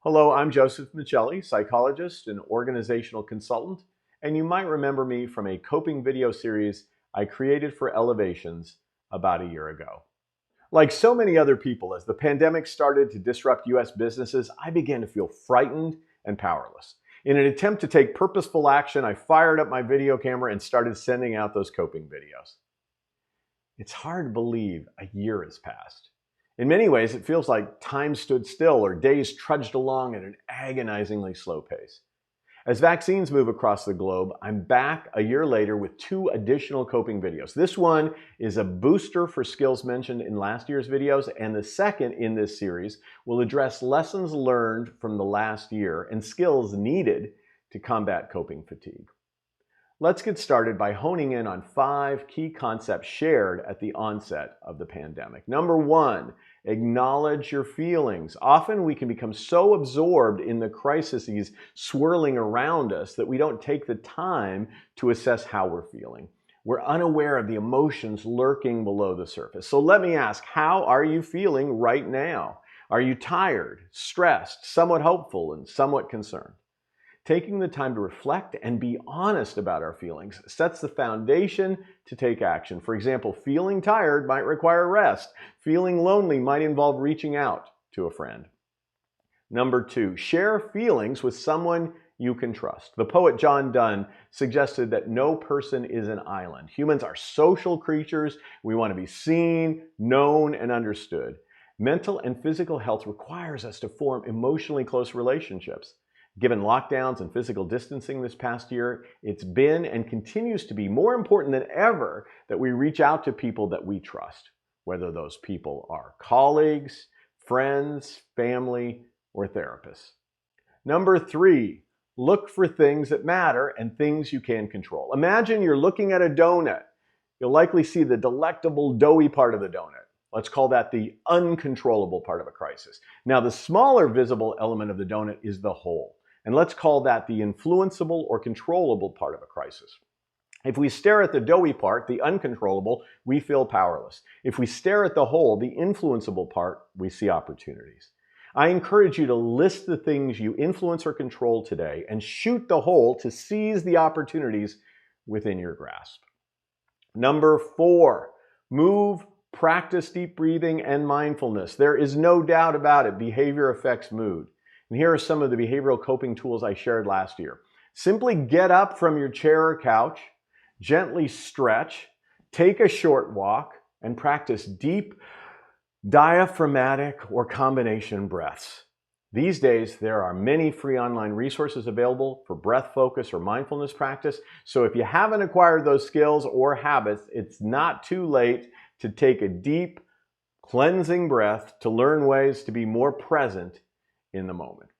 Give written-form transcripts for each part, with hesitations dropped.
Hello, I'm Joseph Michelli, psychologist and organizational consultant, and you might remember me from a coping video series I created for Elevations about a year ago. Like so many other people, as the pandemic started to disrupt US businesses, I began to feel frightened and powerless. In an attempt to take purposeful action, I fired up my video camera and started sending out those coping videos. It's hard to believe a year has passed. In many ways, it feels like time stood still or days trudged along at an agonizingly slow pace. As vaccines move across the globe, I'm back a year later with 2 additional coping videos. This one is a booster for skills mentioned in last year's videos, and the second in this series will address lessons learned from the last year and skills needed to combat coping fatigue. Let's get started by honing in on 5 key concepts shared at the onset of the pandemic. Number 1, acknowledge your feelings. Often we can become so absorbed in the crises swirling around us that we don't take the time to assess how we're feeling. We're unaware of the emotions lurking below the surface. So let me ask, how are you feeling right now? Are you tired, stressed, somewhat hopeful, and somewhat concerned? Taking the time to reflect and be honest about our feelings sets the foundation to take action. For example, feeling tired might require rest. Feeling lonely might involve reaching out to a friend. Number 2, share feelings with someone you can trust. The poet John Donne suggested that no person is an island. Humans are social creatures. We want to be seen, known, and understood. Mental and physical health requires us to form emotionally close relationships. Given lockdowns and physical distancing this past year, it's been and continues to be more important than ever that we reach out to people that we trust, whether those people are colleagues, friends, family, or therapists. Number 3, look for things that matter and things you can control. Imagine you're looking at a donut. You'll likely see the delectable, doughy part of the donut. Let's call that the uncontrollable part of a crisis. Now, the smaller visible element of the donut is the whole. And let's call that the influenceable or controllable part of a crisis. If we stare at the doughy part, the uncontrollable, we feel powerless. If we stare at the whole, the influenceable part, we see opportunities. I encourage you to list the things you influence or control today and shoot the whole to seize the opportunities within your grasp. Number 4, practice deep breathing and mindfulness. There is no doubt about it, behavior affects mood. And here are some of the behavioral coping tools I shared last year. Simply get up from your chair or couch, gently stretch, take a short walk, and practice deep diaphragmatic or combination breaths. These days, there are many free online resources available for breath focus or mindfulness practice. So if you haven't acquired those skills or habits, it's not too late to take a deep, cleansing breath to learn ways to be more present in the moment.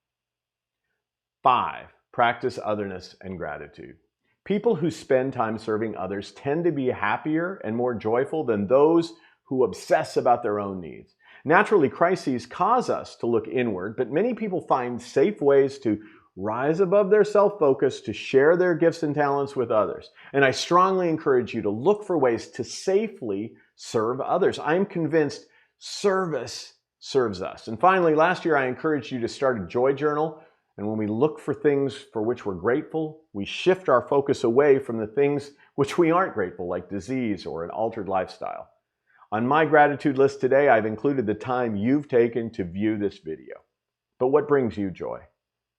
5, practice otherness and gratitude. People who spend time serving others tend to be happier and more joyful than those who obsess about their own needs. Naturally, crises cause us to look inward, but many people find safe ways to rise above their self-focus to share their gifts and talents with others. And I strongly encourage you to look for ways to safely serve others. I'm convinced service serves us. And finally, last year I encouraged you to start a joy journal. And when we look for things for which we're grateful, we shift our focus away from the things which we aren't grateful, like disease or an altered lifestyle. On my gratitude list today, I've included the time you've taken to view this video. But what brings you joy?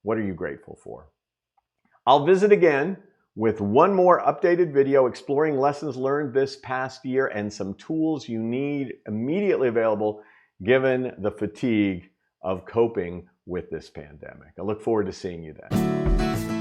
What are you grateful for? I'll visit again with one more updated video exploring lessons learned this past year and some tools you need immediately available given the fatigue of coping with this pandemic. I look forward to seeing you then.